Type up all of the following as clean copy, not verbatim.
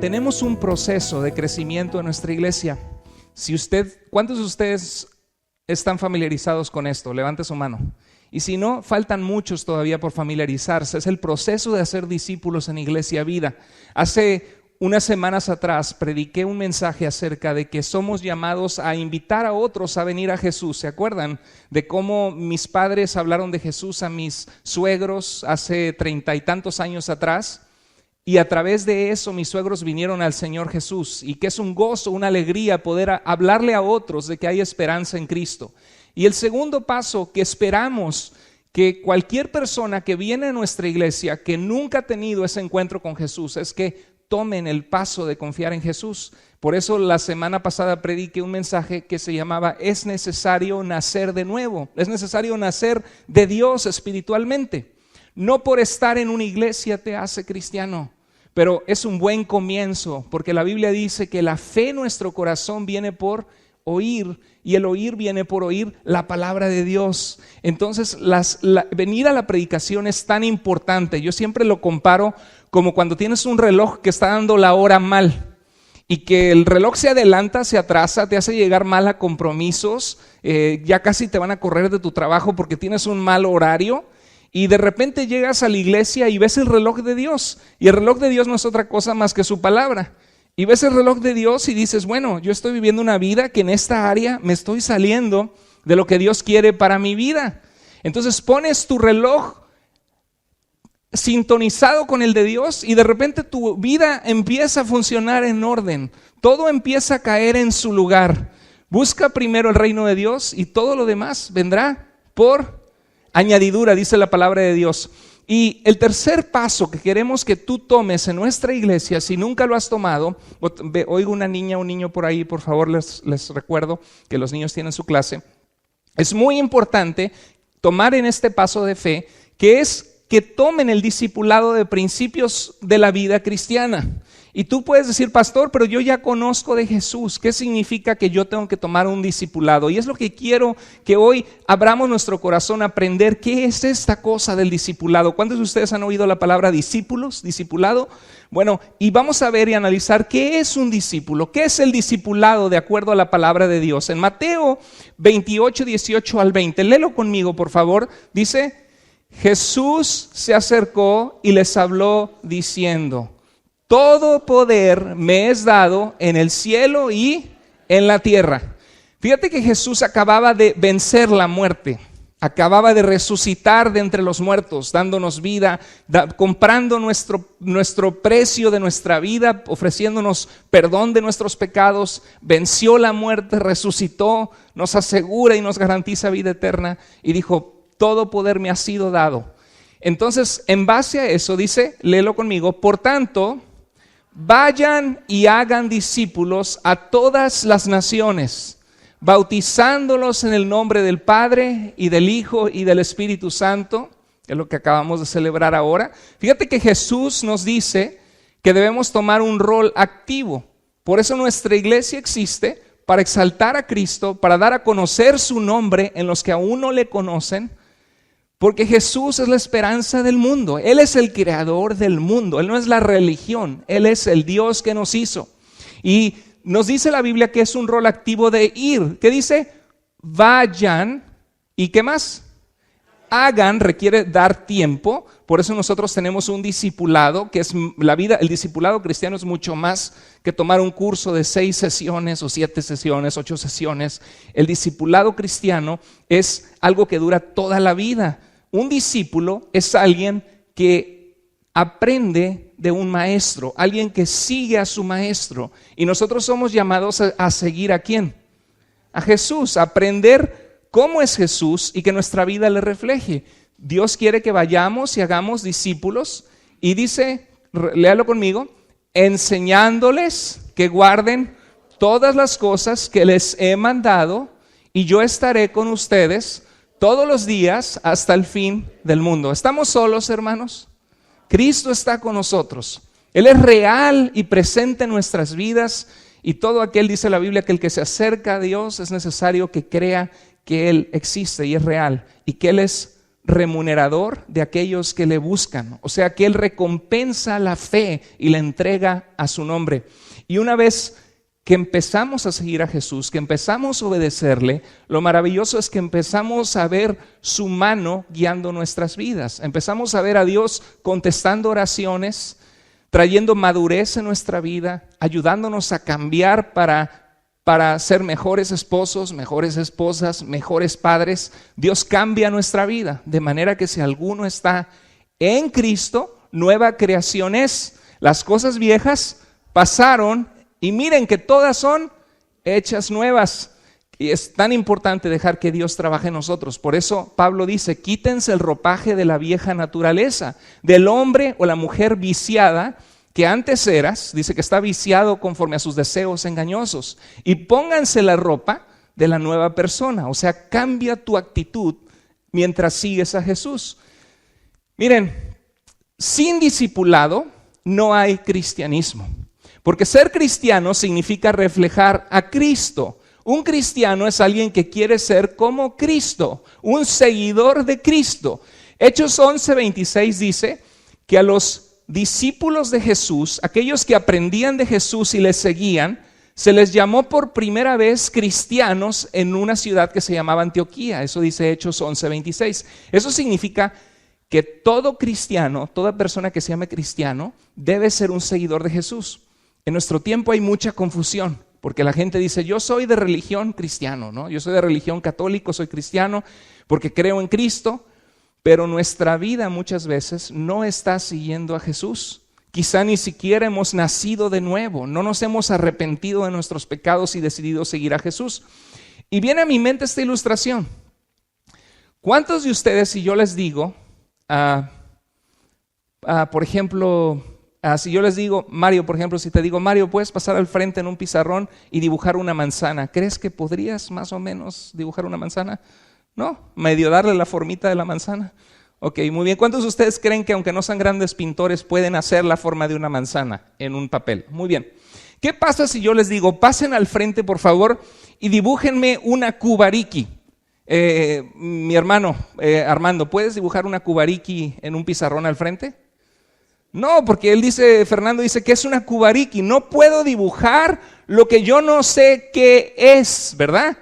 tenemos un proceso de crecimiento en nuestra iglesia. ¿Cuántos de ustedes están familiarizados con esto? Levante su mano. Y si no, faltan muchos todavía por familiarizarse. Es el proceso de hacer discípulos en Iglesia Vida. Hace unas semanas atrás prediqué un mensaje acerca de que somos llamados a invitar a otros a venir a Jesús. ¿Se acuerdan de cómo mis padres hablaron de Jesús a mis suegros hace 30 y tantos años atrás? Y a través de eso mis suegros vinieron al Señor Jesús, y que es un gozo, una alegría poder hablarle a otros de que hay esperanza en Cristo. Y el segundo paso que esperamos que cualquier persona que viene a nuestra iglesia que nunca ha tenido ese encuentro con Jesús es que tomen el paso de confiar en Jesús. Por eso la semana pasada prediqué un mensaje que se llamaba "Es necesario nacer de nuevo". Es necesario nacer de Dios espiritualmente. No por estar en una iglesia te hace cristiano, pero es un buen comienzo, porque la Biblia dice que la fe en nuestro corazón viene por oír, y el oír viene por oír la palabra de Dios. Entonces venir a la predicación es tan importante. Yo siempre lo comparo como cuando tienes un reloj que está dando la hora mal, y que el reloj se adelanta, se atrasa, te hace llegar mal a compromisos, ya casi te van a correr de tu trabajo porque tienes un mal horario. Y de repente llegas a la iglesia y ves el reloj de Dios. Y el reloj de Dios no es otra cosa más que su palabra. Y ves el reloj de Dios y dices, bueno, yo estoy viviendo una vida que en esta área me estoy saliendo de lo que Dios quiere para mi vida. Entonces pones tu reloj sintonizado con el de Dios y de repente tu vida empieza a funcionar en orden. Todo empieza a caer en su lugar. Busca primero el reino de Dios y todo lo demás vendrá por añadidura, dice la palabra de Dios. Y el tercer paso que queremos que tú tomes en nuestra iglesia, si nunca lo has tomado, oigo una niña, un niño por ahí, por favor les recuerdo que los niños tienen su clase. Es muy importante tomar en este paso de fe, que es que tomen el discipulado de principios de la vida cristiana. Y tú puedes decir, pastor, pero yo ya conozco de Jesús. ¿Qué significa que yo tengo que tomar un discipulado? Y es lo que quiero que hoy abramos nuestro corazón a aprender. ¿Qué es esta cosa del discipulado? ¿Cuántos de ustedes han oído la palabra discípulos, discipulado? Bueno, y vamos a ver y analizar qué es un discípulo. ¿Qué es el discipulado de acuerdo a la palabra de Dios? En Mateo 28, 18 al 20, léelo conmigo por favor. Dice, Jesús se acercó y les habló diciendo, todo poder me es dado en el cielo y en la tierra. Fíjate que Jesús acababa de vencer la muerte, acababa de resucitar de entre los muertos, dándonos vida, comprando nuestro precio de nuestra vida, ofreciéndonos perdón de nuestros pecados, venció la muerte, resucitó, nos asegura y nos garantiza vida eterna y dijo, todo poder me ha sido dado. Entonces, en base a eso dice, léelo conmigo, por tanto, vayan y hagan discípulos a todas las naciones, bautizándolos en el nombre del Padre y del Hijo y del Espíritu Santo, que es lo que acabamos de celebrar ahora. Fíjate que Jesús nos dice que debemos tomar un rol activo. Por eso nuestra iglesia existe, para exaltar a Cristo, para dar a conocer su nombre en los que aún no le conocen. Porque Jesús es la esperanza del mundo. Él es el creador del mundo. Él no es la religión. Él es el Dios que nos hizo. Y nos dice la Biblia que es un rol activo de ir. ¿Qué dice? Vayan. ¿Y qué más? Hagan requiere dar tiempo. Por eso nosotros tenemos un discipulado, que es la vida. El discipulado cristiano es mucho más que tomar un curso de 6 sesiones o 7 sesiones, 8 sesiones. El discipulado cristiano es algo que dura toda la vida. Un discípulo es alguien que aprende de un maestro, alguien que sigue a su maestro. Y nosotros somos llamados a seguir ¿a quién? A Jesús, a aprender cómo es Jesús y que nuestra vida le refleje. Dios quiere que vayamos y hagamos discípulos y dice, léalo conmigo, enseñándoles que guarden todas las cosas que les he mandado y yo estaré con ustedes todos los días hasta el fin del mundo. ¿Estamos solos, hermanos? Cristo está con nosotros. Él es real y presente en nuestras vidas y todo aquel, dice la Biblia, que el que se acerca a Dios es necesario que crea que Él existe y es real y que Él es remunerador de aquellos que le buscan. O sea que Él recompensa la fe y la entrega a su nombre. Y una vez que empezamos a seguir a Jesús, que empezamos a obedecerle, lo maravilloso es que empezamos a ver su mano guiando nuestras vidas. Empezamos a ver a Dios contestando oraciones, trayendo madurez en nuestra vida, ayudándonos a cambiar para ser mejores esposos, mejores esposas, mejores padres. Dios cambia nuestra vida, de manera que si alguno está en Cristo, nueva creación es. Las cosas viejas pasaron y miren que todas son hechas nuevas. Y es tan importante dejar que Dios trabaje en nosotros. Por eso Pablo dice, quítense el ropaje de la vieja naturaleza, del hombre o la mujer viciada que antes eras, dice que está viciado conforme a sus deseos engañosos, y pónganse la ropa de la nueva persona. O sea, cambia tu actitud mientras sigues a Jesús. Miren, sin discipulado no hay cristianismo. Porque ser cristiano significa reflejar a Cristo. Un cristiano es alguien que quiere ser como Cristo, un seguidor de Cristo. Hechos 11:26 dice que a los discípulos de Jesús, aquellos que aprendían de Jesús y les seguían, se les llamó por primera vez cristianos en una ciudad que se llamaba Antioquía. Eso dice Hechos 11:26. Eso significa que todo cristiano, toda persona que se llame cristiano, debe ser un seguidor de Jesús. En nuestro tiempo hay mucha confusión, porque la gente dice, yo soy de religión cristiano, ¿no? Yo soy de religión católico, soy cristiano porque creo en Cristo, pero nuestra vida muchas veces no está siguiendo a Jesús. Quizá ni siquiera hemos nacido de nuevo, no nos hemos arrepentido de nuestros pecados y decidido seguir a Jesús. Y viene a mi mente esta ilustración. ¿Cuántos de ustedes, si yo les digo, por ejemplo, si yo les digo, Mario, por ejemplo, si te digo, Mario, ¿puedes pasar al frente en un pizarrón y dibujar una manzana? ¿Crees que podrías más o menos dibujar una manzana? ¿No? Medio darle la formita de la manzana. Ok, muy bien. ¿Cuántos de ustedes creen que aunque no sean grandes pintores pueden hacer la forma de una manzana en un papel? Muy bien. ¿Qué pasa si yo les digo, pasen al frente por favor y dibújenme una cubariki? Mi hermano Armando, ¿puedes dibujar una cubariki en un pizarrón al frente? No, porque Fernando dice que es una cubariki. No puedo dibujar lo que yo no sé qué es, ¿verdad?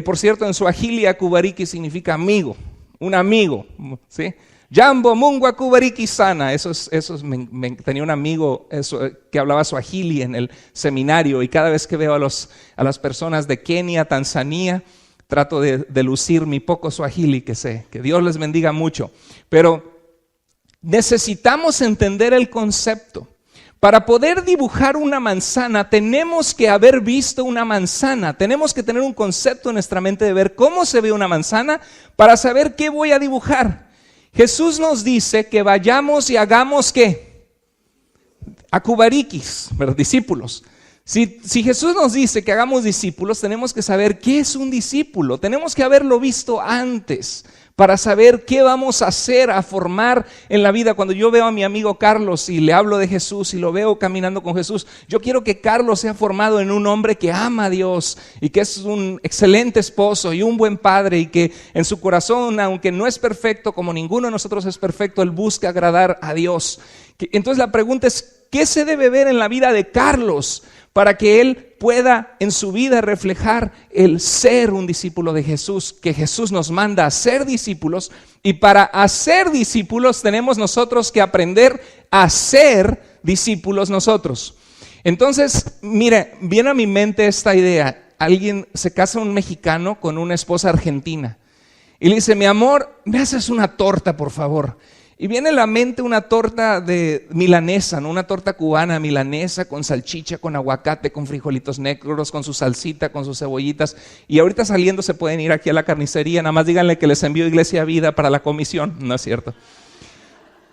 Por cierto, en suajili cubariki significa amigo, un amigo, ¿sí? Jambo mungwa kubariki sana. Tenía un amigo que hablaba suajili en el seminario, y cada vez que veo a las personas de Kenia, Tanzania, trato de lucir mi poco suajili que sé. Que Dios les bendiga mucho. Pero necesitamos entender el concepto. Para poder dibujar una manzana, tenemos que haber visto una manzana. Tenemos que tener un concepto en nuestra mente de ver cómo se ve una manzana para saber qué voy a dibujar. Jesús nos dice que vayamos y hagamos ¿qué? A cubarikis, ¿verdad? Discípulos. Si Jesús nos dice que hagamos discípulos, tenemos que saber qué es un discípulo. Tenemos que haberlo visto antes para saber qué vamos a hacer, a formar en la vida. Cuando yo veo a mi amigo Carlos y le hablo de Jesús y lo veo caminando con Jesús, yo quiero que Carlos sea formado en un hombre que ama a Dios y que es un excelente esposo y un buen padre, y que en su corazón, aunque no es perfecto, como ninguno de nosotros es perfecto, él busca agradar a Dios. Entonces la pregunta es, ¿qué se debe ver en la vida de Carlos para que él pueda en su vida reflejar el ser un discípulo de Jesús? Que Jesús nos manda a ser discípulos, y para hacer discípulos tenemos nosotros que aprender a ser discípulos nosotros. Entonces, mire, viene a mi mente esta idea. Se casa un mexicano con una esposa argentina y le dice, mi amor, ¿me haces una torta, por favor? Y viene a la mente una torta de milanesa, ¿no? Una torta cubana milanesa con salchicha, con aguacate, con frijolitos negros, con su salsita, con sus cebollitas. Y ahorita saliendo se pueden ir aquí a la carnicería, nada más díganle que les envío Iglesia Vida para la comisión. No es cierto.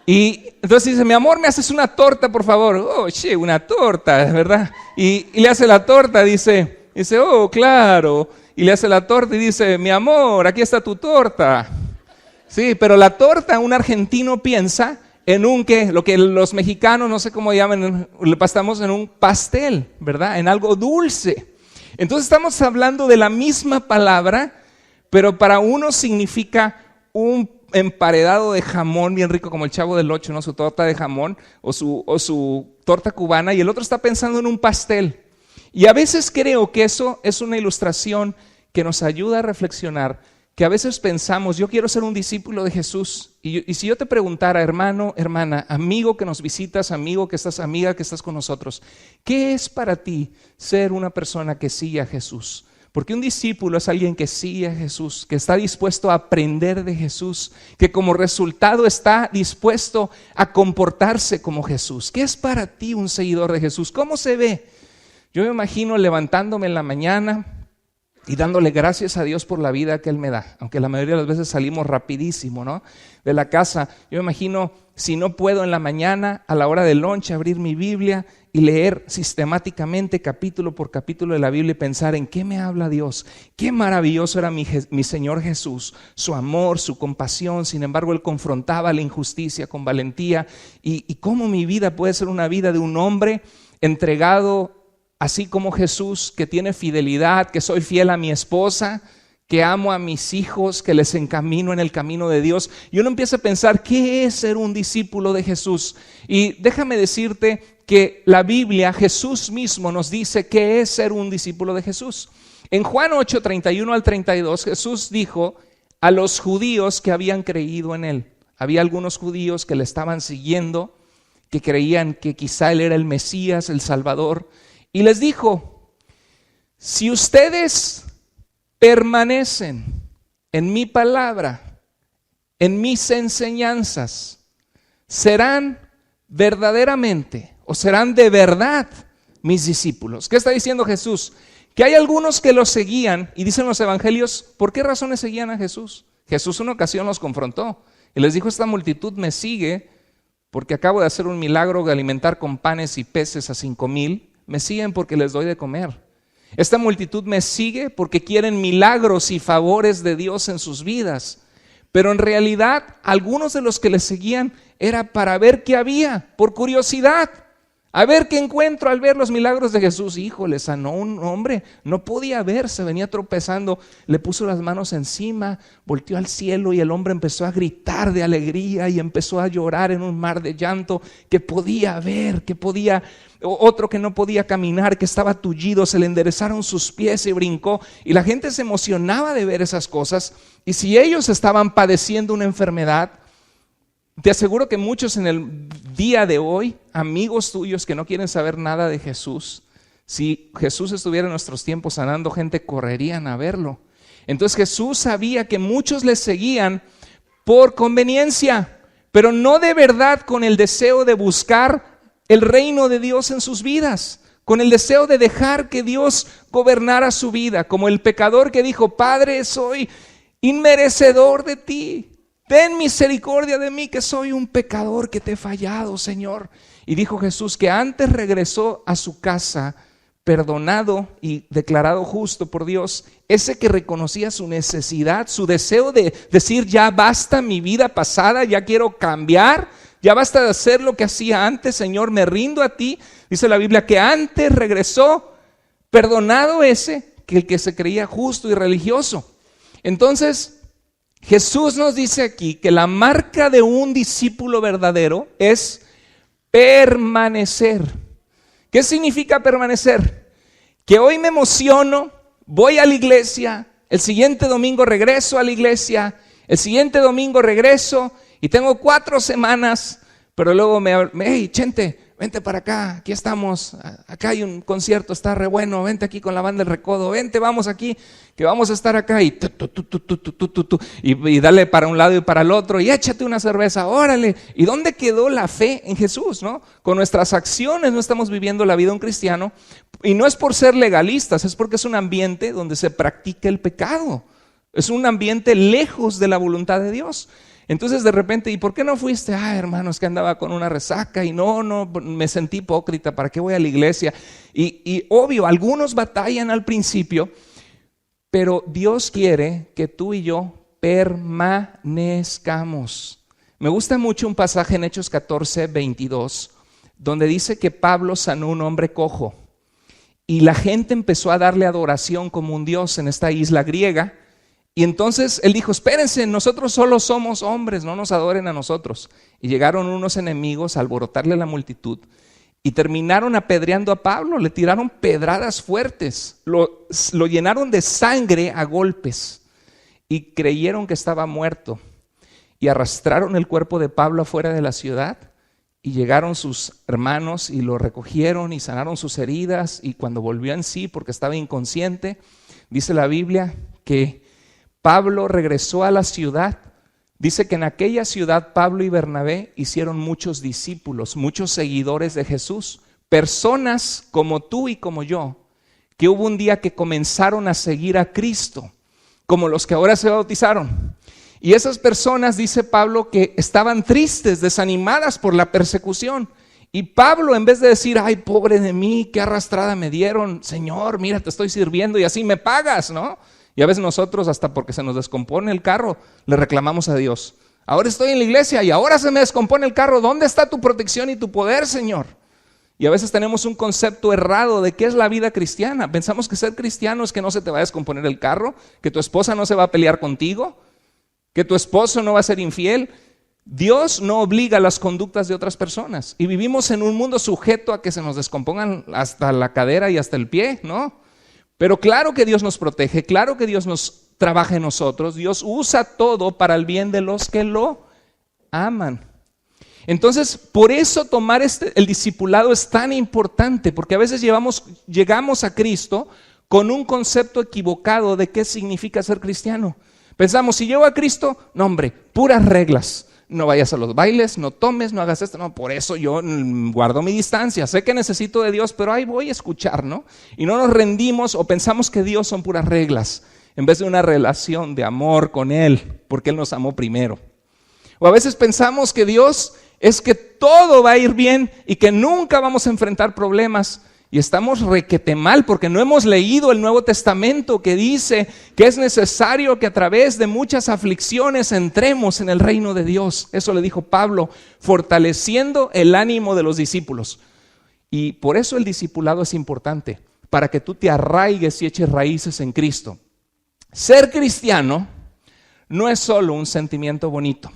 Y entonces dice, mi amor, ¿me haces una torta, por favor? Oh, che, una torta, ¿verdad? Y le hace la torta, dice, oh, claro. Y le hace la torta y dice, mi amor, aquí está tu torta. Sí, pero la torta, un argentino piensa en lo que los mexicanos, no sé cómo llaman, le pasamos en un pastel, ¿verdad? En algo dulce. Entonces estamos hablando de la misma palabra, pero para uno significa emparedado de jamón bien rico, como el Chavo del Ocho, ¿no? Su torta de jamón o su torta cubana, y el otro está pensando en un pastel. Y a veces creo que eso es una ilustración que nos ayuda a reflexionar, que a veces pensamos, yo quiero ser un discípulo de Jesús. Y si yo te preguntara, hermano, hermana, amigo que nos visitas, amigo que estás, amiga que estás con nosotros, ¿qué es para ti ser una persona que sigue a Jesús? Porque un discípulo es alguien que sigue a Jesús, que está dispuesto a aprender de Jesús, que como resultado está dispuesto a comportarse como Jesús. ¿Qué es para ti un seguidor de Jesús? ¿Cómo se ve? Yo me imagino levantándome en la mañana y dándole gracias a Dios por la vida que Él me da, aunque la mayoría de las veces salimos rapidísimo, ¿no? De la casa. Yo me imagino, si no puedo en la mañana, a la hora del lunch, abrir mi Biblia y leer sistemáticamente capítulo por capítulo de la Biblia y pensar en qué me habla Dios. Qué maravilloso era mi Señor Jesús, su amor, su compasión. Sin embargo, Él confrontaba la injusticia con valentía, y cómo mi vida puede ser una vida de un hombre entregado, así como Jesús, que tiene fidelidad, que soy fiel a mi esposa, que amo a mis hijos, que les encamino en el camino de Dios. Y uno empieza a pensar, ¿qué es ser un discípulo de Jesús? Y déjame decirte que la Biblia, Jesús mismo nos dice qué es ser un discípulo de Jesús. En Juan 8, 31 al 32, Jesús dijo a los judíos que habían creído en Él. Había algunos judíos que le estaban siguiendo, que creían que quizá Él era el Mesías, el Salvador. Y les dijo, si ustedes permanecen en mi palabra, en mis enseñanzas, serán verdaderamente o serán de verdad mis discípulos. ¿Qué está diciendo Jesús? Que hay algunos que los seguían, y dicen los evangelios, ¿por qué razones seguían a Jesús? Jesús una ocasión los confrontó y les dijo, esta multitud me sigue porque acabo de hacer un milagro de alimentar con panes y peces a 5,000. Me siguen porque les doy de comer. Esta multitud me sigue porque quieren milagros y favores de Dios en sus vidas. Pero en realidad, algunos de los que les seguían era para ver qué había, por curiosidad. A ver qué encuentro al ver los milagros de Jesús. Híjole, sanó un hombre, no podía ver, se venía tropezando, le puso las manos encima, volteó al cielo y el hombre empezó a gritar de alegría y empezó a llorar en un mar de llanto, que podía ver, otro que no podía caminar, que estaba tullido, se le enderezaron sus pies y brincó, y la gente se emocionaba de ver esas cosas. Y si ellos estaban padeciendo una enfermedad, te aseguro que muchos en el día de hoy, amigos tuyos que no quieren saber nada de Jesús, si Jesús estuviera en nuestros tiempos sanando gente, correrían a verlo. Entonces Jesús sabía que muchos le seguían por conveniencia, pero no de verdad con el deseo de buscar el reino de Dios en sus vidas, con el deseo de dejar que Dios gobernara su vida, como el pecador que dijo, Padre, soy inmerecedor de ti. Ten misericordia de mí, que soy un pecador, que te he fallado, Señor. Y dijo Jesús que antes regresó a su casa perdonado y declarado justo por Dios, ese que reconocía su necesidad, su deseo de decir, ya basta mi vida pasada, ya quiero cambiar, ya basta de hacer lo que hacía antes, Señor, me rindo a ti. Dice la Biblia que antes regresó perdonado ese que el que se creía justo y religioso. Entonces, Jesús nos dice aquí que la marca de un discípulo verdadero es permanecer. ¿Qué significa permanecer? Que hoy me emociono, voy a la iglesia, el siguiente domingo regreso a la iglesia, el siguiente domingo regreso y tengo 4 semanas, pero luego hey, Chente, vente para acá, aquí estamos, acá hay un concierto, está re bueno, vente aquí con la banda del Recodo, vente, vamos aquí, que vamos a estar acá y dale para un lado y para el otro y échate una cerveza, órale. ¿Y dónde quedó la fe en Jesús, no? Con nuestras acciones no estamos viviendo la vida de un cristiano, y no es por ser legalistas, es porque es un ambiente donde se practica el pecado, es un ambiente lejos de la voluntad de Dios. Entonces de repente, ¿y por qué no fuiste? Hermanos, que andaba con una resaca y no, me sentí hipócrita, ¿para qué voy a la iglesia? Y obvio, algunos batallan al principio, pero Dios quiere que tú y yo permanezcamos. Me gusta mucho un pasaje en Hechos 14, 22, donde dice que Pablo sanó a un hombre cojo y la gente empezó a darle adoración como un dios en esta isla griega. Y entonces él dijo, espérense, nosotros solo somos hombres, no nos adoren a nosotros. Y llegaron unos enemigos a alborotarle a la multitud y terminaron apedreando a Pablo, le tiraron pedradas fuertes, lo llenaron de sangre a golpes y creyeron que estaba muerto. Y arrastraron el cuerpo de Pablo afuera de la ciudad y llegaron sus hermanos y lo recogieron y sanaron sus heridas. Y cuando volvió en sí, porque estaba inconsciente, dice la Biblia que Pablo regresó a la ciudad. Dice que en aquella ciudad Pablo y Bernabé hicieron muchos discípulos, muchos seguidores de Jesús, personas como tú y como yo, que hubo un día que comenzaron a seguir a Cristo, como los que ahora se bautizaron. Y esas personas, dice Pablo, que estaban tristes, desanimadas por la persecución. Y Pablo, en vez de decir, ay, pobre de mí, qué arrastrada me dieron, Señor, mira, te estoy sirviendo y así me pagas, ¿no? Y a veces nosotros, hasta porque se nos descompone el carro, le reclamamos a Dios. Ahora estoy en la iglesia y ahora se me descompone el carro. ¿Dónde está tu protección y tu poder, Señor? Y a veces tenemos un concepto errado de qué es la vida cristiana. Pensamos que ser cristiano es que no se te va a descomponer el carro, que tu esposa no se va a pelear contigo, que tu esposo no va a ser infiel. Dios no obliga las conductas de otras personas. Y vivimos en un mundo sujeto a que se nos descompongan hasta la cadera y hasta el pie, ¿no? Pero claro que Dios nos protege, claro que Dios nos trabaja en nosotros. Dios usa todo para el bien de los que lo aman. Entonces, por eso tomar el discipulado es tan importante, porque a veces llegamos a Cristo con un concepto equivocado de qué significa ser cristiano. Pensamos, si llego a Cristo, no hombre, puras reglas. No vayas a los bailes, no tomes, no hagas esto. No, por eso yo guardo mi distancia. Sé que necesito de Dios, pero ahí voy a escuchar, ¿no? Y no nos rendimos o pensamos que Dios son puras reglas, en vez de una relación de amor con Él, porque Él nos amó primero. O a veces pensamos que Dios es que todo va a ir bien y que nunca vamos a enfrentar problemas. Y estamos requete mal porque no hemos leído el Nuevo Testamento que dice que es necesario que a través de muchas aflicciones entremos en el reino de Dios. Eso le dijo Pablo, fortaleciendo el ánimo de los discípulos. Y por eso el discipulado es importante, para que tú te arraigues y eches raíces en Cristo. Ser cristiano no es solo un sentimiento bonito.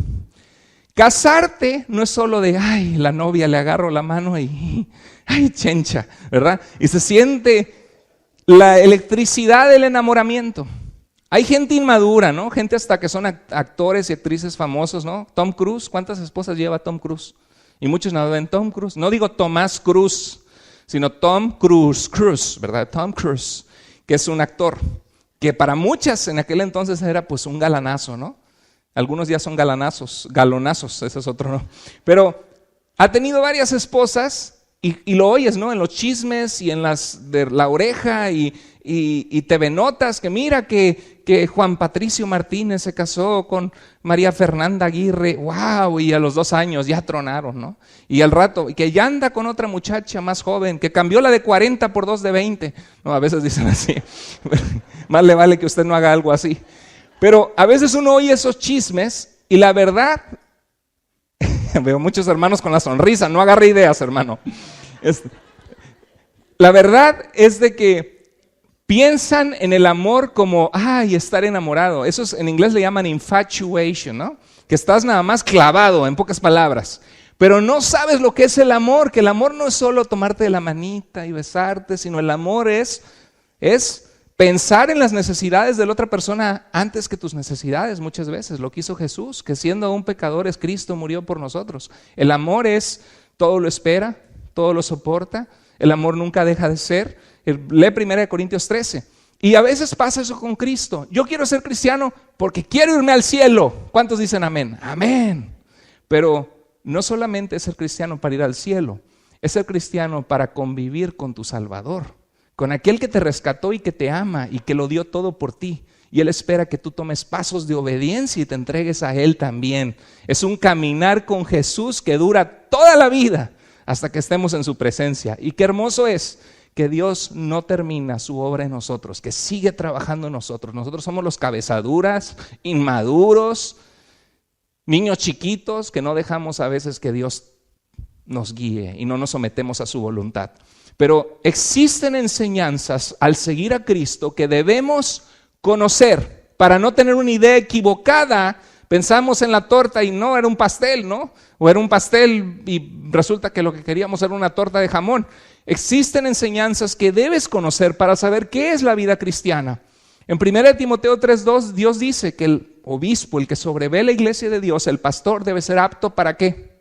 Casarte no es solo de, ay, la novia le agarro la mano y, ay, chencha, ¿verdad? Y se siente la electricidad del enamoramiento. Hay gente inmadura, ¿no? Gente hasta que son actores y actrices famosos, ¿no? Tom Cruise, ¿cuántas esposas lleva Tom Cruise? Y muchos no ven Tom Cruise. No digo Tomás Cruz, sino Tom Cruise, ¿verdad? Tom Cruise, que es un actor que para muchas en aquel entonces era pues un galanazo, ¿no? Algunos ya son galonazos, ese es otro, ¿no? Pero ha tenido varias esposas y lo oyes, ¿no? En los chismes y en las de La Oreja y TV Notas, que mira que Juan Patricio Martínez se casó con María Fernanda Aguirre, wow, y a los 2 años ya tronaron, ¿no? Y al rato, que ya anda con otra muchacha más joven, que cambió la de 40 por 2 de 20. No, a veces dicen así, más le vale que usted no haga algo así. Pero a veces uno oye esos chismes y la verdad, veo muchos hermanos con la sonrisa, no agarre ideas, hermano. La verdad es de que piensan en el amor como, ay, estar enamorado. Eso en inglés le llaman infatuation, ¿no? Que estás nada más clavado, en pocas palabras. Pero no sabes lo que es el amor, que el amor no es solo tomarte de la manita y besarte, sino el amor es pensar en las necesidades de la otra persona antes que tus necesidades. Muchas veces lo que hizo Jesús, que siendo aún pecadores, Cristo murió por nosotros. El amor es, todo lo espera, todo lo soporta. El amor nunca deja de ser. Lee 1 Corintios 13. Y a veces pasa eso con Cristo. Yo quiero ser cristiano porque quiero irme al cielo. ¿Cuántos dicen amén? Amén. Pero no solamente es ser cristiano para ir al cielo, es ser cristiano para convivir con tu Salvador, con aquel que te rescató y que te ama y que lo dio todo por ti. Y Él espera que tú tomes pasos de obediencia y te entregues a Él también. Es un caminar con Jesús que dura toda la vida hasta que estemos en su presencia. Y qué hermoso es que Dios no termina su obra en nosotros, que sigue trabajando en nosotros. Nosotros somos los cabezaduras, inmaduros, niños chiquitos que no dejamos a veces que Dios nos guíe y no nos sometemos a su voluntad. Pero existen enseñanzas al seguir a Cristo que debemos conocer para no tener una idea equivocada, pensamos en la torta y no, era un pastel, ¿no? O era un pastel y resulta que lo que queríamos era una torta de jamón. Existen enseñanzas que debes conocer para saber qué es la vida cristiana. En 1 Timoteo 3:2, Dios dice que el obispo, el que sobrevé la iglesia de Dios, el pastor, debe ser apto ¿para qué?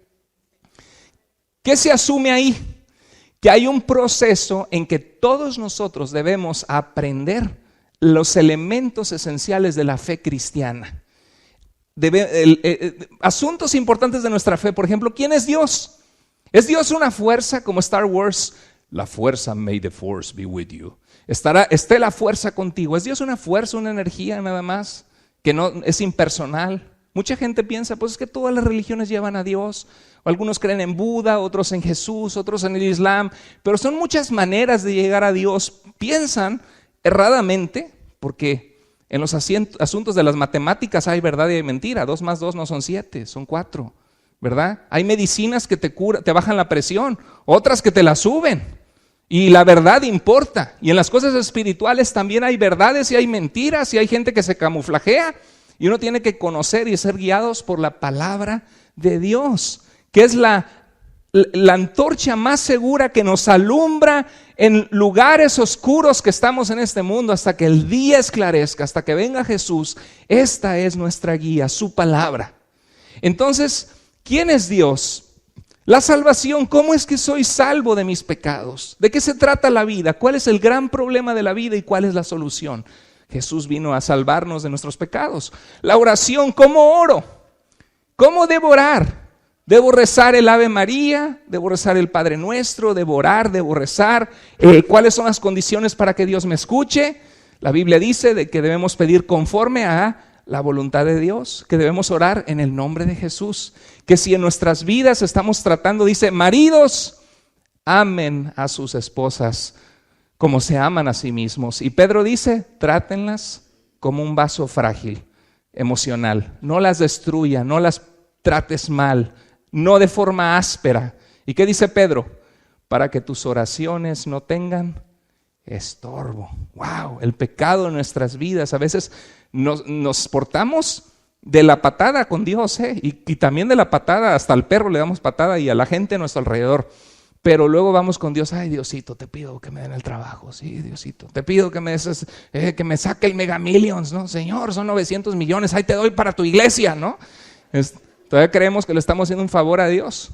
¿Qué se asume ahí? Que hay un proceso en que todos nosotros debemos aprender los elementos esenciales de la fe cristiana. Asuntos importantes de nuestra fe, por ejemplo, ¿quién es Dios? ¿Es Dios una fuerza como Star Wars? La fuerza, may the force be with you. Esté la fuerza contigo. ¿Es Dios una fuerza, una energía nada más? Que no es impersonal. Mucha gente piensa, pues es que todas las religiones llevan a Dios. Algunos creen en Buda, otros en Jesús, otros en el Islam. Pero son muchas maneras de llegar a Dios. Piensan erradamente, porque en los asuntos de las matemáticas hay verdad y hay mentira. 2 más 2 no son 7, son 4, ¿verdad? Hay medicinas que te bajan la presión, otras que te la suben. Y la verdad importa. Y en las cosas espirituales también hay verdades y hay mentiras y hay gente que se camuflajea. Y uno tiene que conocer y ser guiados por la palabra de Dios, que es la antorcha más segura que nos alumbra en lugares oscuros que estamos en este mundo hasta que el día esclarezca, hasta que venga Jesús. Esta es nuestra guía, su palabra. Entonces, ¿quién es Dios? La salvación, ¿cómo es que soy salvo de mis pecados? ¿De qué se trata la vida? ¿Cuál es el gran problema de la vida y cuál es la solución? Jesús vino a salvarnos de nuestros pecados. La oración, ¿cómo oro? ¿Cómo debo orar? ¿Debo rezar el Ave María? ¿Debo rezar el Padre Nuestro? ¿Debo orar? ¿Debo rezar? ¿Cuáles son las condiciones para que Dios me escuche? La Biblia dice de que debemos pedir conforme a la voluntad de Dios, que debemos orar en el nombre de Jesús, que si en nuestras vidas estamos tratando, dice, maridos, amen a sus esposas como se aman a sí mismos. Y Pedro dice, trátenlas como un vaso frágil, emocional. No las destruya, no las trates mal, no de forma áspera. ¿Y qué dice Pedro? Para que tus oraciones no tengan estorbo. Wow, el pecado en nuestras vidas. A veces nos portamos de la patada con Dios, y también de la patada, hasta al perro le damos patada y a la gente a nuestro alrededor. Pero luego vamos con Dios, ay Diosito, te pido que me den el trabajo, sí Diosito, te pido que que me saque el Mega Millions, ¿no? Señor, son 900 millones, ahí te doy para tu iglesia, ¿no? Todavía creemos que le estamos haciendo un favor a Dios.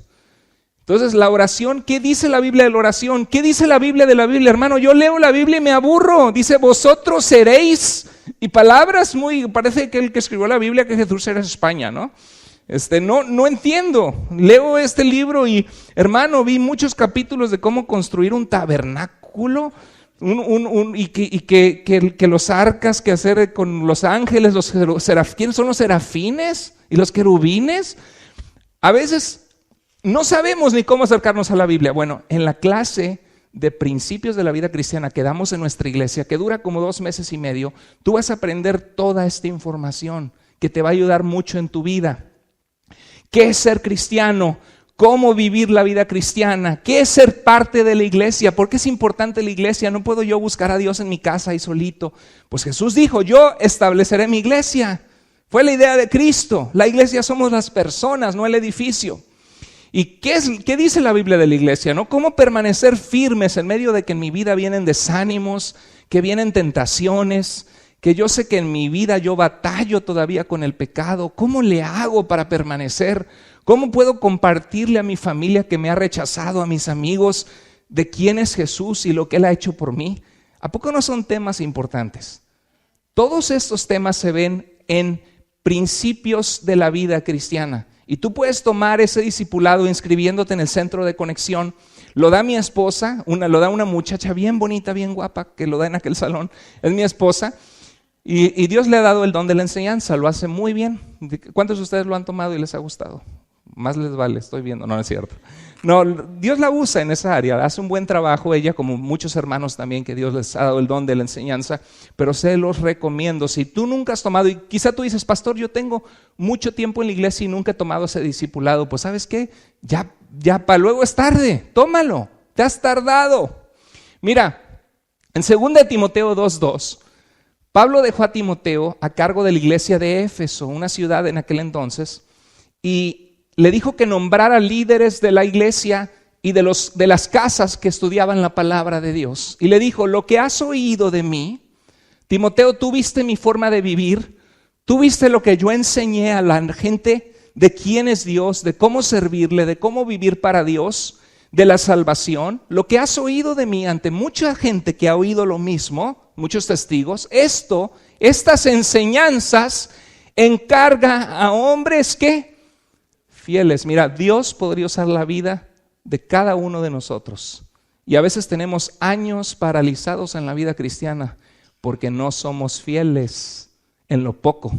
Entonces la oración, ¿qué dice la Biblia de la oración? ¿Qué dice la Biblia de la Biblia, hermano? Yo leo la Biblia y me aburro, dice vosotros seréis, y palabras parece que el que escribió la Biblia que Jesús era de España, ¿no? No entiendo. Leo este libro y, hermano, vi muchos capítulos de cómo construir un tabernáculo y que los arcas, que hacer con los ángeles, ¿quiénes son los serafines y los querubines? A veces no sabemos ni cómo acercarnos a la Biblia. Bueno, en la clase de principios de la vida cristiana que damos en nuestra iglesia, que dura como 2 meses y medio, tú vas a aprender toda esta información que te va a ayudar mucho en tu vida. ¿Qué es ser cristiano? ¿Cómo vivir la vida cristiana? ¿Qué es ser parte de la iglesia? ¿Por qué es importante la iglesia? ¿No puedo yo buscar a Dios en mi casa ahí solito? Pues Jesús dijo, yo estableceré mi iglesia. Fue la idea de Cristo. La iglesia somos las personas, no el edificio. ¿Y qué dice la Biblia de la iglesia, no? ¿Cómo permanecer firmes en medio de que en mi vida vienen desánimos, que vienen tentaciones, que yo sé que en mi vida yo batallo todavía con el pecado? ¿Cómo le hago para permanecer? ¿Cómo puedo compartirle a mi familia que me ha rechazado, a mis amigos, de quién es Jesús y lo que Él ha hecho por mí? ¿A poco no son temas importantes? Todos estos temas se ven en principios de la vida cristiana. Y tú puedes tomar ese discipulado inscribiéndote en el centro de conexión. Lo da mi esposa, lo da una muchacha bien bonita, bien guapa, que lo da en aquel salón. Es mi esposa. Y Dios le ha dado el don de la enseñanza, lo hace muy bien. ¿Cuántos de ustedes lo han tomado y les ha gustado? Más les vale, estoy viendo, no es cierto. No, Dios la usa en esa área, hace un buen trabajo ella, como muchos hermanos también que Dios les ha dado el don de la enseñanza, pero se los recomiendo. Si tú nunca has tomado, y quizá tú dices, pastor, yo tengo mucho tiempo en la iglesia y nunca he tomado ese discipulado, pues ¿sabes qué? Ya para luego es tarde, tómalo, te has tardado. Mira, en 2 Timoteo 2:2, Pablo dejó a Timoteo a cargo de la iglesia de Éfeso, una ciudad en aquel entonces, y le dijo que nombrara líderes de la iglesia y de las casas que estudiaban la palabra de Dios. Y le dijo: lo que has oído de mí, Timoteo, tú viste mi forma de vivir, tú viste lo que yo enseñé a la gente de quién es Dios, de cómo servirle, de cómo vivir para Dios, de la salvación. Lo que has oído de mí ante mucha gente que ha oído lo mismo, muchos testigos, estas enseñanzas encarga a hombres que fieles. Mira, Dios podría usar la vida de cada uno de nosotros. Y a veces tenemos años paralizados en la vida cristiana porque no somos fieles en lo poco.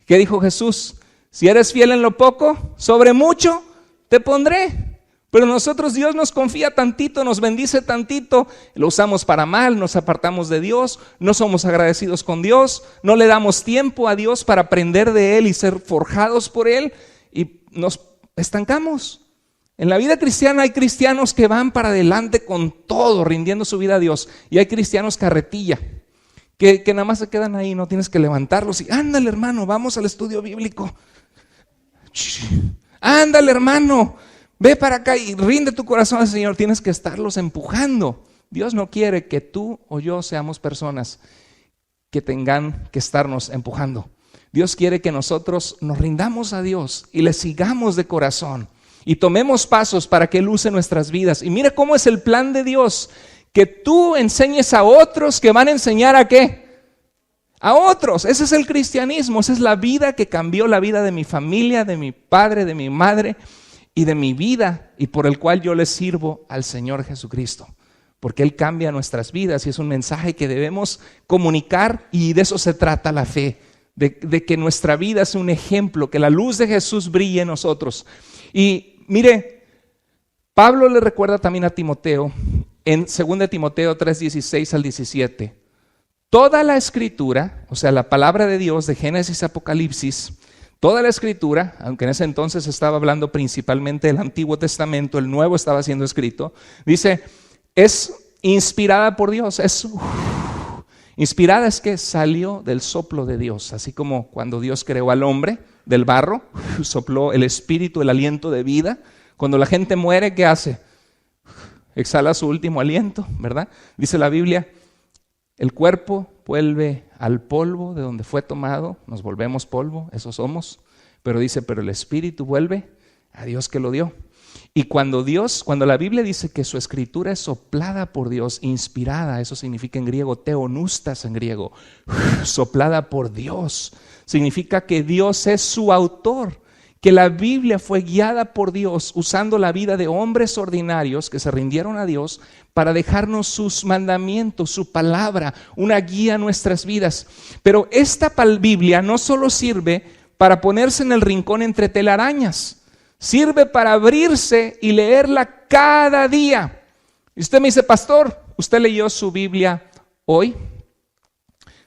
¿Qué dijo Jesús? Si eres fiel en lo poco, sobre mucho te pondré. Pero nosotros, Dios nos confía tantito, nos bendice tantito, lo usamos para mal, nos apartamos de Dios, no somos agradecidos con Dios, no le damos tiempo a Dios para aprender de Él y ser forjados por Él, y nos estancamos. En la vida cristiana hay cristianos que van para adelante con todo, rindiendo su vida a Dios, y hay cristianos carretilla, que nada más se quedan ahí, no tienes que levantarlos y ándale hermano, vamos al estudio bíblico. Ándale hermano, ve para acá y rinde tu corazón al Señor. Tienes que estarlos empujando. Dios no quiere que tú o yo seamos personas que tengan que estarnos empujando. Dios quiere que nosotros nos rindamos a Dios y le sigamos de corazón y tomemos pasos para que Él use nuestras vidas. Y mira cómo es el plan de Dios, que tú enseñes a otros que van a enseñar ¿a qué? A otros. Ese es el cristianismo, esa es la vida que cambió la vida de mi familia, de mi padre, de mi madre y de mi vida, y por el cual yo le sirvo al Señor Jesucristo, porque Él cambia nuestras vidas y es un mensaje que debemos comunicar, y de eso se trata la fe, de que nuestra vida es un ejemplo, que la luz de Jesús brille en nosotros. Y mire, Pablo le recuerda también a Timoteo en 2 Timoteo 3:16 al 17, toda la escritura, o sea la palabra de Dios de Génesis a Apocalipsis, toda la escritura, aunque en ese entonces estaba hablando principalmente del Antiguo Testamento, el Nuevo estaba siendo escrito, dice, es inspirada por Dios. Inspirada es que salió del soplo de Dios, así como cuando Dios creó al hombre del barro, sopló el espíritu, el aliento de vida. Cuando la gente muere, ¿qué hace? Exhala su último aliento, ¿verdad? Dice la Biblia, el cuerpo vuelve al polvo de donde fue tomado, nos volvemos polvo, eso somos, pero dice, pero el espíritu vuelve a Dios que lo dio. Y cuando la Biblia dice que su escritura es soplada por Dios, inspirada, eso significa en griego theopneustos en griego, soplada por Dios, significa que Dios es su autor, que la Biblia fue guiada por Dios usando la vida de hombres ordinarios que se rindieron a Dios para dejarnos sus mandamientos, su palabra, una guía a nuestras vidas. Pero esta Biblia no solo sirve para ponerse en el rincón entre telarañas, sirve para abrirse y leerla cada día. Y usted me dice, pastor, ¿usted leyó su Biblia hoy?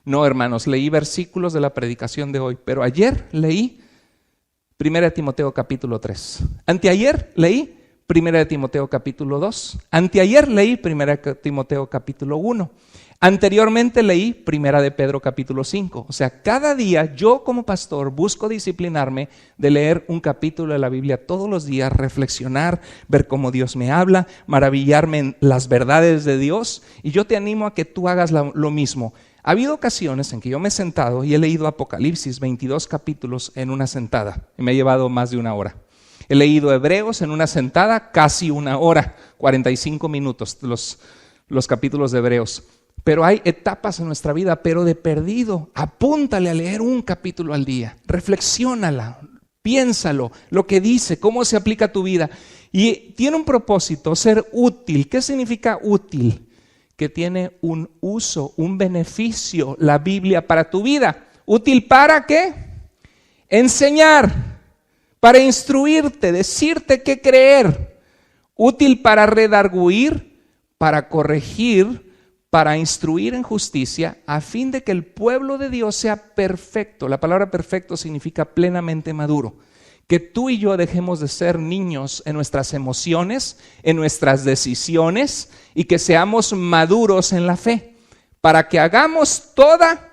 No, hermanos, leí versículos de la predicación de hoy, pero ayer leí 1 Timoteo capítulo 3. Anteayer leí 1 Timoteo capítulo 2. Anteayer leí 1 Timoteo capítulo 1. Anteriormente leí 1 de Pedro capítulo 5. O sea, cada día yo como pastor busco disciplinarme de leer un capítulo de la Biblia todos los días, reflexionar, ver cómo Dios me habla, maravillarme en las verdades de Dios. Y yo te animo a que tú hagas lo mismo. Ha habido ocasiones en que yo me he sentado y he leído Apocalipsis, 22 capítulos en una sentada, y me ha llevado más de una hora. He leído Hebreos en una sentada, casi una hora, 45 minutos, los capítulos de Hebreos. Pero hay etapas en nuestra vida, pero de perdido, apúntale a leer un capítulo al día, reflexiónala, piénsalo, lo que dice, cómo se aplica a tu vida. Y tiene un propósito, ser útil. ¿Qué significa útil? Que tiene un uso, un beneficio, la Biblia para tu vida. ¿Útil para qué? Enseñar, para instruirte, decirte qué creer. Útil para redarguir, para corregir, para instruir en justicia, a fin de que el pueblo de Dios sea perfecto. La palabra perfecto significa plenamente maduro. Que tú y yo dejemos de ser niños en nuestras emociones, en nuestras decisiones, y que seamos maduros en la fe, para que hagamos toda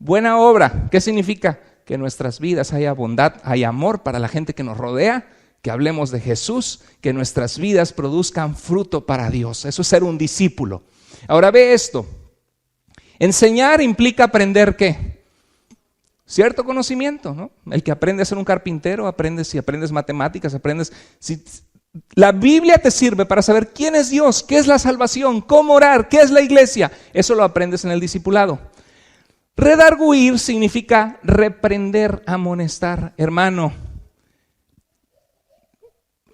Buena obra, ¿qué significa? Que en nuestras vidas haya bondad, hay amor para la gente que nos rodea, que hablemos de Jesús, que nuestras vidas produzcan fruto para Dios. Eso es ser un discípulo. Ahora ve esto. Enseñar implica aprender ¿qué? Cierto conocimiento, ¿no? El que aprende a ser un carpintero, si aprendes matemáticas, la Biblia te sirve para saber quién es Dios, qué es la salvación, cómo orar, qué es la iglesia. Eso lo aprendes en el discipulado. Redarguir significa reprender, amonestar. Hermano,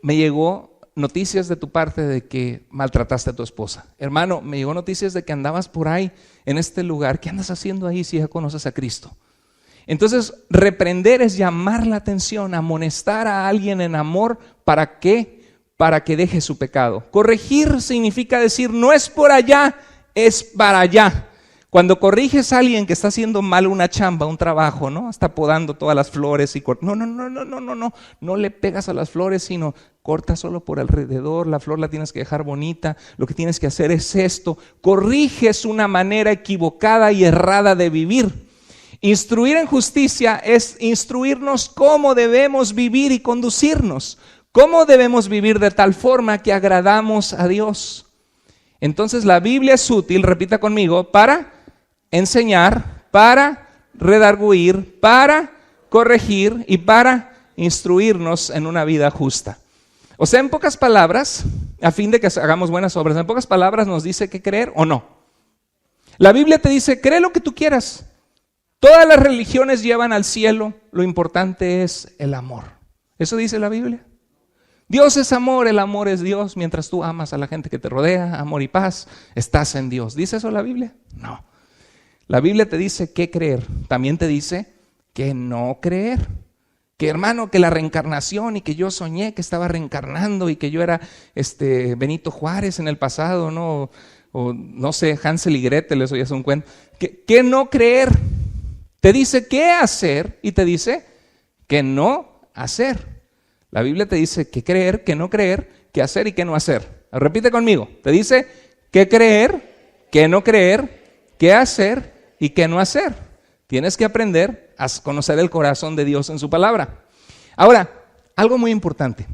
me llegó noticias de tu parte de que maltrataste a tu esposa. Hermano, me llegó noticias de que andabas por ahí en este lugar. ¿Qué andas haciendo ahí si ya conoces a Cristo? Entonces, reprender es llamar la atención, amonestar a alguien en amor. ¿Para qué? Para que deje su pecado. Corregir significa decir, no es por allá, es para allá. Cuando corriges a alguien que está haciendo mal una chamba, un trabajo, ¿no? Está podando todas las flores y no le pegas a las flores, sino corta solo por alrededor, la flor la tienes que dejar bonita, lo que tienes que hacer es esto, corriges una manera equivocada y errada de vivir. Instruir en justicia es instruirnos cómo debemos vivir y conducirnos, cómo debemos vivir de tal forma que agradamos a Dios. Entonces la Biblia es útil, repita conmigo, para enseñar, para redarguir, para corregir y para instruirnos en una vida justa. O sea, en pocas palabras, a fin de que hagamos buenas obras, en pocas palabras nos dice qué creer o no. La Biblia te dice, cree lo que tú quieras. Todas las religiones llevan al cielo, lo importante es el amor. Eso dice la Biblia. Dios es amor, el amor es Dios. Mientras tú amas a la gente que te rodea, amor y paz, estás en Dios. ¿Dice eso la Biblia? No. La Biblia te dice qué creer, también te dice que no creer. Que hermano, que la reencarnación y que yo soñé que estaba reencarnando y que yo era Benito Juárez en el pasado, ¿no? O no sé, Hansel y Gretel, eso ya es un cuento. Que no creer. Te dice qué hacer y te dice que no hacer. La Biblia te dice qué creer, qué no creer, qué hacer y qué no hacer. Repite conmigo. Te dice qué creer, qué no creer, qué hacer y qué no hacer. Tienes que aprender a conocer el corazón de Dios en su palabra. Ahora, algo muy importante.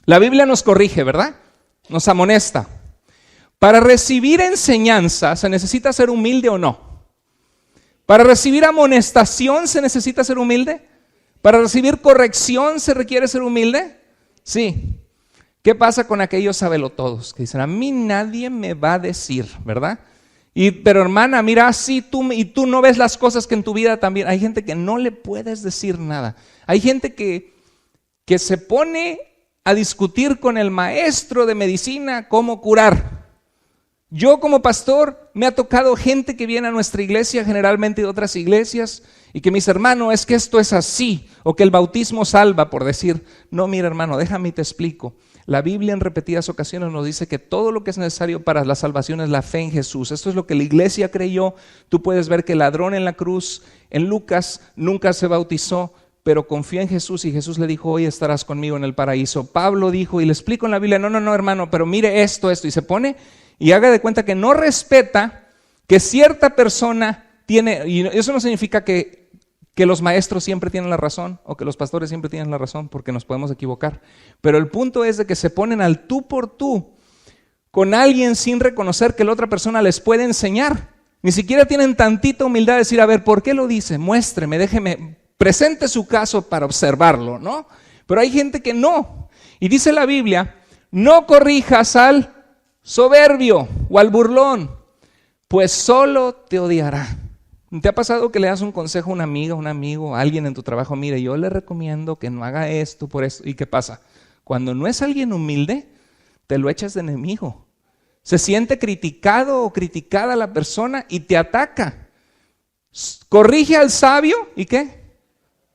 La Biblia nos corrige, ¿verdad? Nos amonesta. Para recibir enseñanza, ¿se necesita ser humilde o no? Para recibir amonestación, ¿se necesita ser humilde? Para recibir corrección, ¿se requiere ser humilde? Sí. ¿Qué pasa con aquellos sabelotodos que dicen, a mí nadie me va a decir, ¿verdad? Pero hermana, mira, sí, tú no ves las cosas que en tu vida también. Hay gente que no le puedes decir nada. Hay gente que se pone a discutir con el maestro de medicina cómo curar. Yo como pastor me ha tocado gente que viene a nuestra iglesia, generalmente de otras iglesias, y que me dice, hermano, es que esto es así, o que el bautismo salva, por decir. No, mira hermano, déjame y te explico. La Biblia en repetidas ocasiones nos dice que todo lo que es necesario para la salvación es la fe en Jesús. Esto es lo que la iglesia creyó. Tú puedes ver que el ladrón en la cruz, en Lucas, nunca se bautizó, pero confió en Jesús y Jesús le dijo, hoy estarás conmigo en el paraíso. Pablo dijo, y le explico en la Biblia, no hermano, pero mire esto, y se pone y haga de cuenta que no respeta que cierta persona tiene, y eso no significa que los maestros siempre tienen la razón o que los pastores siempre tienen la razón, porque nos podemos equivocar, pero el punto es de que se ponen al tú por tú con alguien sin reconocer que la otra persona les puede enseñar. Ni siquiera tienen tantita humildad de decir, a ver, ¿por qué lo dice? Muéstreme, déjeme, presente su caso para observarlo, ¿no? Pero hay gente que no, y dice la Biblia, no corrijas al soberbio o al burlón, pues solo te odiará. ¿Te ha pasado que le das un consejo a una amiga, un amigo, a alguien en tu trabajo? Mire, yo le recomiendo que no haga esto por esto. ¿Y qué pasa? Cuando no es alguien humilde, te lo echas de enemigo. Se siente criticado o criticada la persona y te ataca. Corrige al sabio ¿y qué?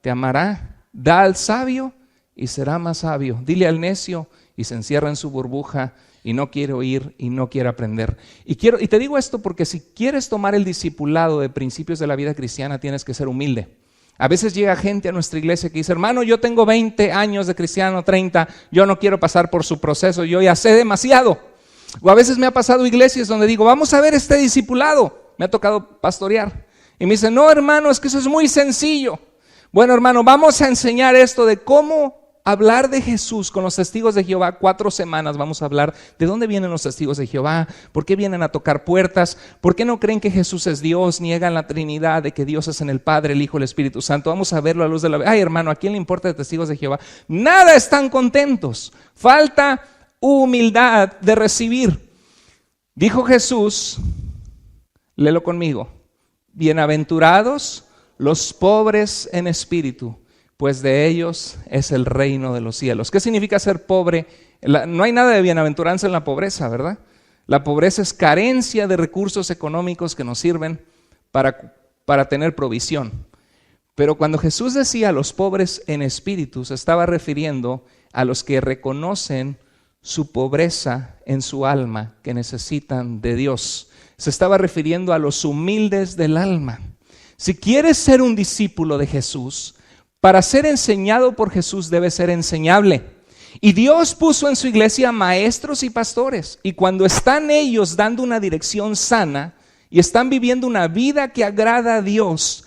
Te amará. Da al sabio y será más sabio. Dile al necio y se encierra en su burbuja y no quiere oír y no quiere aprender. Y te digo esto porque si quieres tomar el discipulado de principios de la vida cristiana, tienes que ser humilde. A veces llega gente a nuestra iglesia que dice, hermano, yo tengo 20 años de cristiano, 30, yo no quiero pasar por su proceso, yo ya sé demasiado. O a veces me ha pasado iglesias donde digo, vamos a ver este discipulado. Me ha tocado pastorear. Y me dice, no hermano, es que eso es muy sencillo. Bueno hermano, vamos a enseñar esto de cómo hablar de Jesús con los testigos de Jehová. 4 semanas vamos a hablar de dónde vienen los testigos de Jehová, por qué vienen a tocar puertas, por qué no creen que Jesús es Dios, niegan la Trinidad, de que Dios es en el Padre, el Hijo, el Espíritu Santo. Vamos a verlo a la luz de la... Ay hermano, ¿a quién le importa de testigos de Jehová? Nada están contentos, falta humildad de recibir. Dijo Jesús, léelo conmigo, bienaventurados los pobres en espíritu, pues de ellos es el reino de los cielos. ¿Qué significa ser pobre? No hay nada de bienaventuranza en la pobreza, ¿verdad? La pobreza es carencia de recursos económicos que nos sirven para tener provisión. Pero cuando Jesús decía a los pobres en espíritu, se estaba refiriendo a los que reconocen su pobreza en su alma, que necesitan de Dios. Se estaba refiriendo a los humildes del alma. Si quieres ser un discípulo de Jesús, para ser enseñado por Jesús debe ser enseñable. Y Dios puso en su iglesia maestros y pastores. Y cuando están ellos dando una dirección sana y están viviendo una vida que agrada a Dios,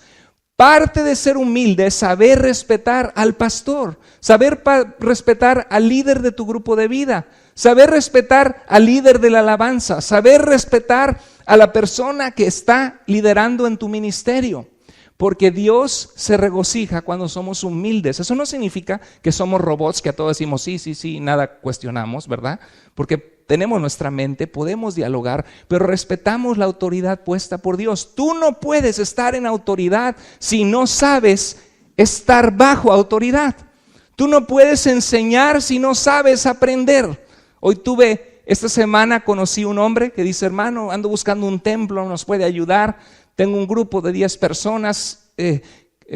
parte de ser humilde es saber respetar al pastor, saber respetar al líder de tu grupo de vida, saber respetar al líder de la alabanza, saber respetar a la persona que está liderando en tu ministerio. Porque Dios se regocija cuando somos humildes. Eso no significa que somos robots, que a todos decimos sí, nada cuestionamos, ¿verdad? Porque tenemos nuestra mente, podemos dialogar, pero respetamos la autoridad puesta por Dios. Tú no puedes estar en autoridad si no sabes estar bajo autoridad. Tú no puedes enseñar si no sabes aprender. Esta semana conocí un hombre que dice, hermano, ando buscando un templo, ¿nos puede ayudar? Tengo un grupo de 10 personas,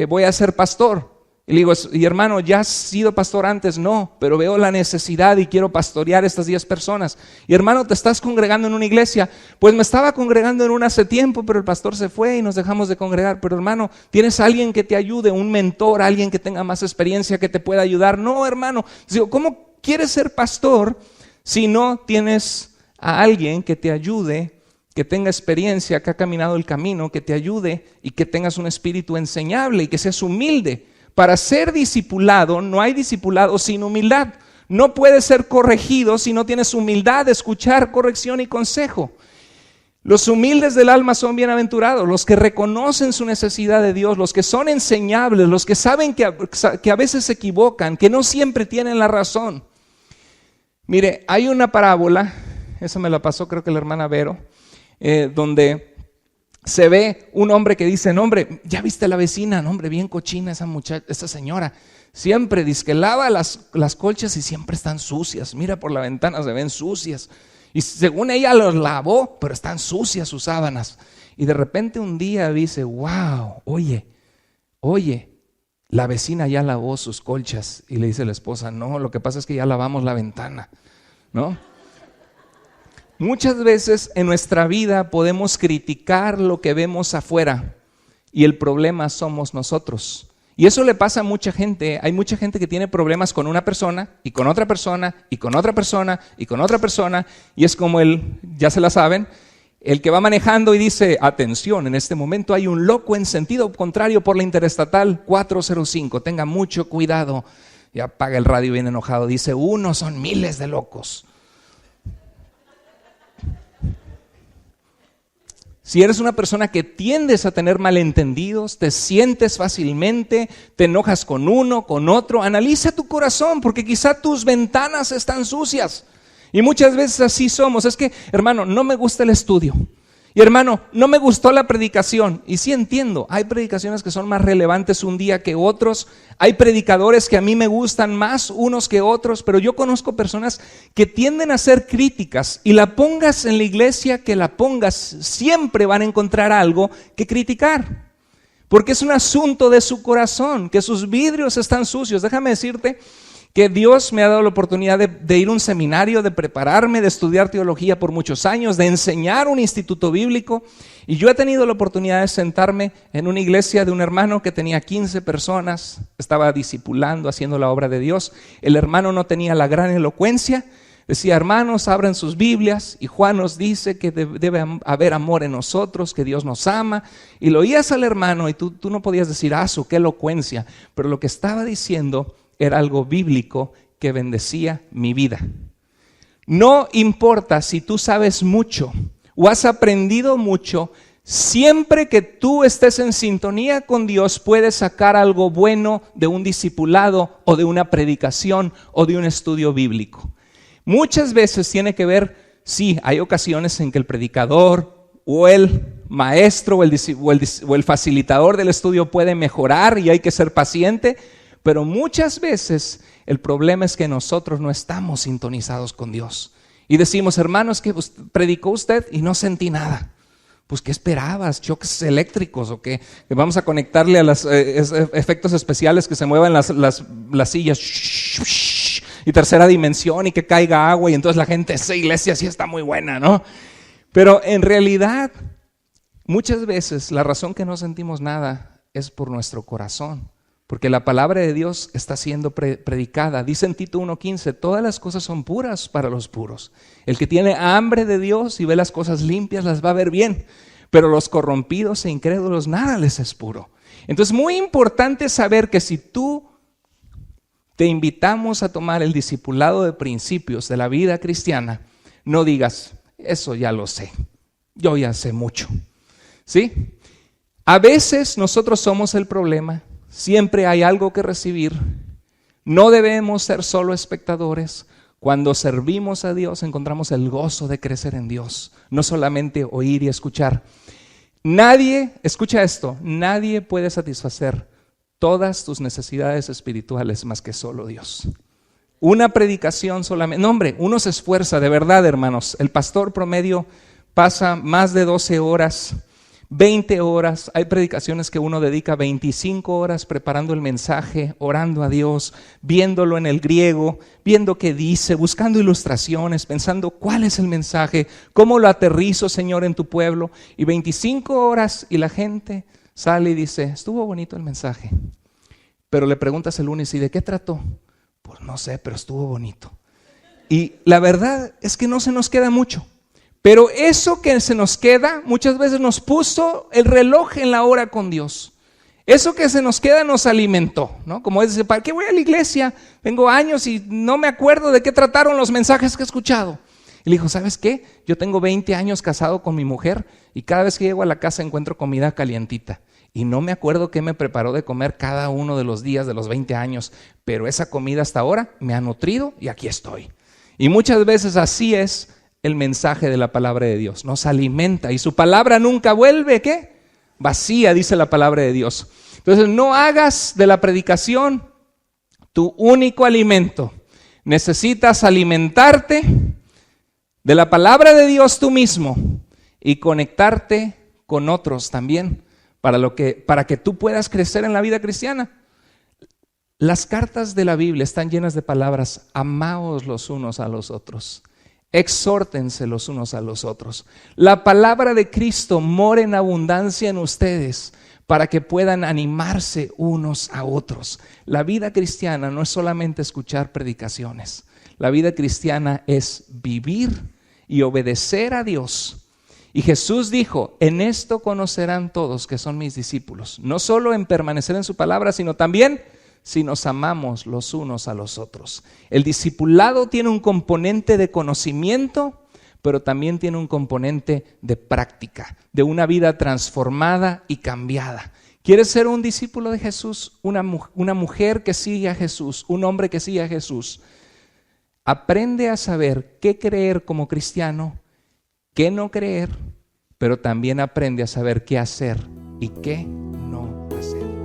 voy a ser pastor. Y le digo, y hermano, ¿ya has sido pastor antes? No, pero veo la necesidad y quiero pastorear estas 10 personas. Y hermano, ¿te estás congregando en una iglesia? Pues me estaba congregando en una hace tiempo, pero el pastor se fue y nos dejamos de congregar. Pero hermano, ¿tienes alguien que te ayude? Un mentor, alguien que tenga más experiencia que te pueda ayudar. No, hermano. Digo, ¿cómo quieres ser pastor si no tienes a alguien que te ayude, que tenga experiencia, que ha caminado el camino, que te ayude y que tengas un espíritu enseñable y que seas humilde? Para ser discipulado, no hay discipulado sin humildad. No puedes ser corregido si no tienes humildad de escuchar corrección y consejo. Los humildes del alma son bienaventurados, los que reconocen su necesidad de Dios, los que son enseñables, los que saben que a veces se equivocan, que no siempre tienen la razón. Mire, hay una parábola, esa me la pasó creo que la hermana Vero, donde se ve un hombre que dice, no hombre, ¿ya viste a la vecina? No hombre, bien cochina esa señora. Siempre dice que lava las colchas y siempre están sucias. Mira por la ventana, se ven sucias. Y según ella los lavó, pero están sucias sus sábanas. Y de repente un día dice, wow, oye, la vecina ya lavó sus colchas. Y le dice la esposa, no, lo que pasa es que ya lavamos la ventana, ¿no? Muchas veces en nuestra vida podemos criticar lo que vemos afuera y el problema somos nosotros. Y eso le pasa a mucha gente. Hay mucha gente que tiene problemas con una persona y con otra persona y con otra persona y con otra persona. Y es como ya se la saben, el que va manejando y dice, atención, en este momento hay un loco en sentido contrario por la Interestatal 405, tenga mucho cuidado. Y apaga el radio bien enojado, dice, son miles de locos. Si eres una persona que tiendes a tener malentendidos, te sientes fácilmente, te enojas con uno, con otro, analiza tu corazón porque quizá tus ventanas están sucias. Y muchas veces así somos. Es que, hermano, no me gusta el estudio. Y hermano, no me gustó la predicación. Y sí entiendo, hay predicaciones que son más relevantes un día que otros. Hay predicadores que a mí me gustan más unos que otros. Pero yo conozco personas que tienden a ser críticas. Y la pongas en la iglesia que la pongas, siempre van a encontrar algo que criticar. Porque es un asunto de su corazón, que sus vidrios están sucios. Déjame decirte que Dios me ha dado la oportunidad de ir a un seminario, de prepararme, de estudiar teología por muchos años, de enseñar un instituto bíblico. Y yo he tenido la oportunidad de sentarme en una iglesia de un hermano que tenía 15 personas, estaba discipulando, haciendo la obra de Dios. El hermano no tenía la gran elocuencia, Decía, hermanos, abran sus Biblias y Juan nos dice que debe haber amor en nosotros, que Dios nos ama. Y lo oías al hermano y tú no podías decir, qué elocuencia. Pero lo que estaba diciendo era algo bíblico que bendecía mi vida. No importa si tú sabes mucho o has aprendido mucho, siempre que tú estés en sintonía con Dios, puedes sacar algo bueno de un discipulado o de una predicación o de un estudio bíblico. Muchas veces tiene que ver, sí, hay ocasiones en que el predicador o el maestro o el facilitador del estudio puede mejorar y hay que ser paciente, pero muchas veces el problema es que nosotros no estamos sintonizados con Dios. Y decimos, hermanos, que predicó usted y no sentí nada. Pues, ¿qué esperabas? ¿Choques eléctricos o qué? Que vamos a conectarle a los efectos especiales que se muevan las sillas y tercera dimensión y que caiga agua y entonces la gente, esa iglesia sí está muy buena, ¿no? Pero en realidad, muchas veces la razón que no sentimos nada es por nuestro corazón. Porque la palabra de Dios está siendo predicada. Dice en Tito 1:15, todas las cosas son puras para los puros. El que tiene hambre de Dios y ve las cosas limpias las va a ver bien. Pero los corrompidos e incrédulos nada les es puro. Entonces muy importante saber que si tú te invitamos a tomar el discipulado de principios de la vida cristiana, no digas, eso ya lo sé, yo ya sé mucho. ¿Sí? A veces nosotros somos el problema. Siempre hay algo que recibir. No debemos ser solo espectadores. Cuando servimos a Dios encontramos el gozo de crecer en Dios, no solamente oír y escuchar. Nadie, escucha esto, nadie puede satisfacer todas tus necesidades espirituales más que solo Dios. Una predicación solamente, no hombre, uno se esfuerza de verdad, hermanos. El pastor promedio pasa más de 12 horas, 20 horas, hay predicaciones que uno dedica 25 horas preparando el mensaje, orando a Dios, viéndolo en el griego, viendo qué dice, buscando ilustraciones, pensando cuál es el mensaje, cómo lo aterrizo, Señor, en tu pueblo. Y 25 horas y la gente sale y dice, estuvo bonito el mensaje. Pero le preguntas el lunes, ¿y de qué trató? Pues no sé, pero estuvo bonito. Y la verdad es que no se nos queda mucho. Pero eso que se nos queda, muchas veces nos puso el reloj en la hora con Dios. Eso que se nos queda nos alimentó, ¿no? Como dice, ¿para qué voy a la iglesia? Tengo años y no me acuerdo de qué trataron los mensajes que he escuchado. Y le dijo, ¿sabes qué? Yo tengo 20 años casado con mi mujer y cada vez que llego a la casa encuentro comida calientita. Y no me acuerdo qué me preparó de comer cada uno de los días de los 20 años, pero esa comida hasta ahora me ha nutrido y aquí estoy. Y muchas veces así es el mensaje de la palabra de Dios, nos alimenta y su palabra nunca vuelve, ¿qué? Vacía, dice la palabra de Dios. Entonces no hagas de la predicación tu único alimento. Necesitas alimentarte de la palabra de Dios tú mismo y conectarte con otros también para que tú puedas crecer en la vida cristiana. Las cartas de la Biblia están llenas de palabras, amaos los unos a los otros. Exhórtense los unos a los otros. La palabra de Cristo mora en abundancia en ustedes para que puedan animarse unos a otros. La vida cristiana no es solamente escuchar predicaciones. La vida cristiana es vivir y obedecer a Dios. Y Jesús dijo, en esto conocerán todos que son mis discípulos. No solo en permanecer en su palabra, sino también si nos amamos los unos a los otros. El discipulado tiene un componente de conocimiento, pero también tiene un componente de práctica, de una vida transformada y cambiada. ¿Quieres ser un discípulo de Jesús? Una mujer que sigue a Jesús, un hombre que sigue a Jesús. Aprende a saber qué creer como cristiano, qué no creer, pero también aprende a saber qué hacer y qué no hacer.